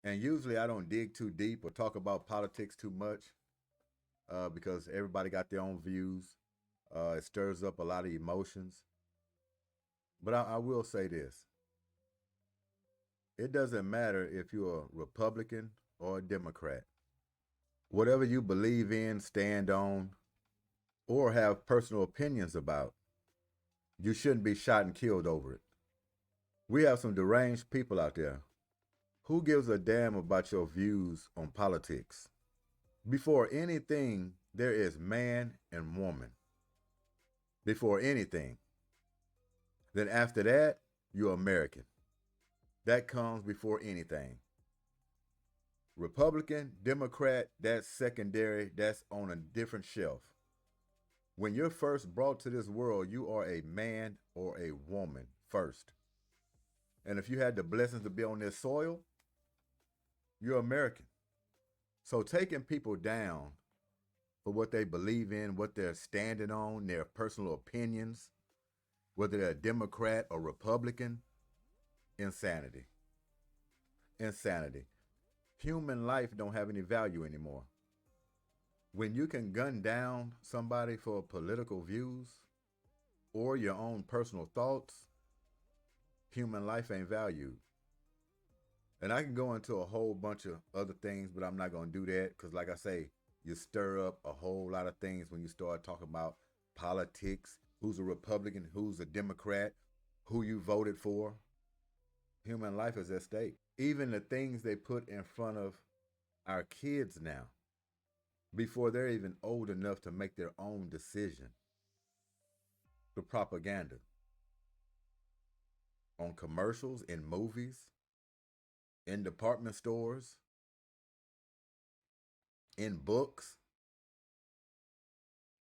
And usually I don't dig too deep or talk about politics too much because everybody got their own views. It stirs up a lot of emotions. But I will say this: it doesn't matter if you're a Republican or a Democrat. Whatever you believe in, stand on, or have personal opinions about, you shouldn't be shot and killed over it. We have some deranged people out there. Who gives a damn about your views on politics? Before anything, there is man and woman. Before anything. Then after that, you're American. That comes before anything. Republican, Democrat, that's secondary, that's on a different shelf. When you're first brought to this world, you are a man or a woman first. And if you had the blessings to be on this soil, you're American. So taking people down for what they believe in, what they're standing on, their personal opinions, whether they're a Democrat or Republican, insanity. Insanity. Human life don't have any value anymore. When you can gun down somebody for political views or your own personal thoughts, human life ain't valued. And I can go into a whole bunch of other things, but I'm not going to do that because, like I say, you stir up a whole lot of things when you start talking about politics, who's a Republican, who's a Democrat, who you voted for. Human life is at stake. Even the things they put in front of our kids now, before they're even old enough to make their own decision. The propaganda on commercials, in movies, in department stores, in books,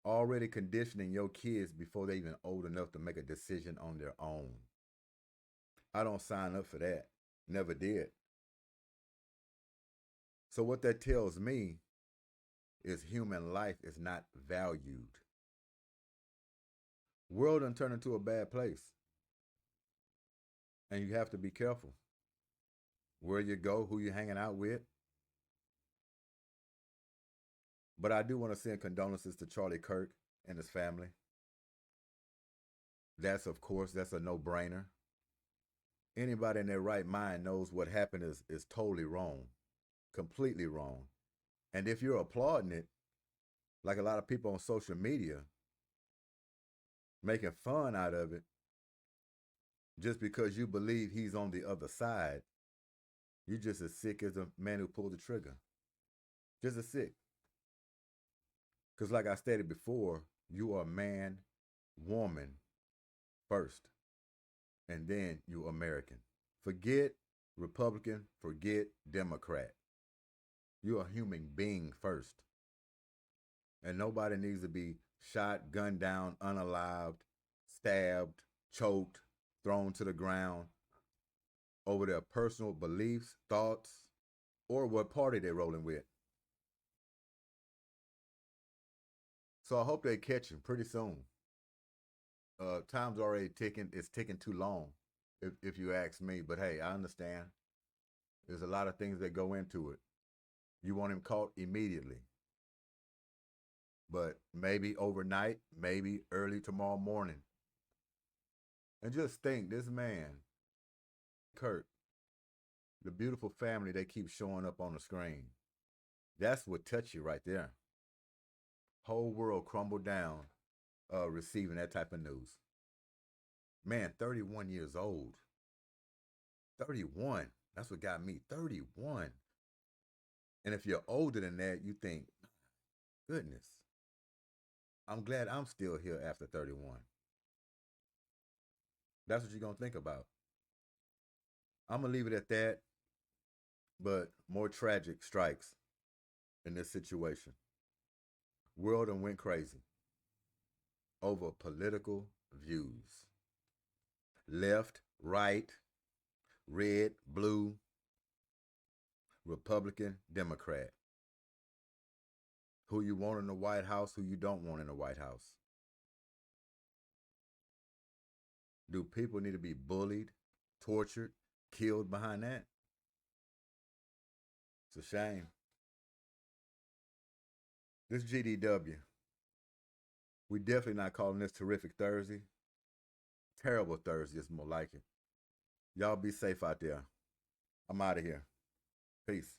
already conditioning your kids before they're even old enough to make a decision on their own. I don't sign up for that. Never did. So what that tells me is human life is not valued. World done turned into a bad place. And you have to be careful where you go, who you're hanging out with. But I do want to send condolences to Charlie Kirk and his family. That's, of course, that's a no-brainer. Anybody in their right mind knows what happened is totally wrong, completely wrong. And if you're applauding it, like a lot of people on social media, making fun out of it, just because you believe he's on the other side, you're just as sick as the man who pulled the trigger. Just as sick. Because like I stated before, you are man, woman first, and then you American. Forget Republican, forget Democrat. You're a human being first. And nobody needs to be shot, gunned down, unalived, stabbed, choked, thrown to the ground over their personal beliefs, thoughts, or what party they're rolling with. So I hope they catch him pretty soon. Time's already ticking. It's ticking too long, if you ask me. But hey, I understand. There's a lot of things that go into it. You want him caught immediately. But maybe overnight, maybe early tomorrow morning. And just think, this man, Kirk, the beautiful family they keep showing up on the screen. That's what touched you right there. Whole world crumbled down receiving that type of news. Man, 31 years old. 31. That's what got me. 31. And if you're older than that, you think, goodness, I'm glad I'm still here after 31. That's what you're going to think about. I'm going to leave it at that. But more tragic strikes in this situation. World done went crazy over political views. Left, right, red, blue, Republican, Democrat. Who you want in the White House, who you don't want in the White House. Do people need to be bullied, tortured, killed behind that? It's a shame. This GDW. We definitely not calling this Terrific Thursday. Terrible Thursday is more like it. Y'all be safe out there. I'm out of here. Peace.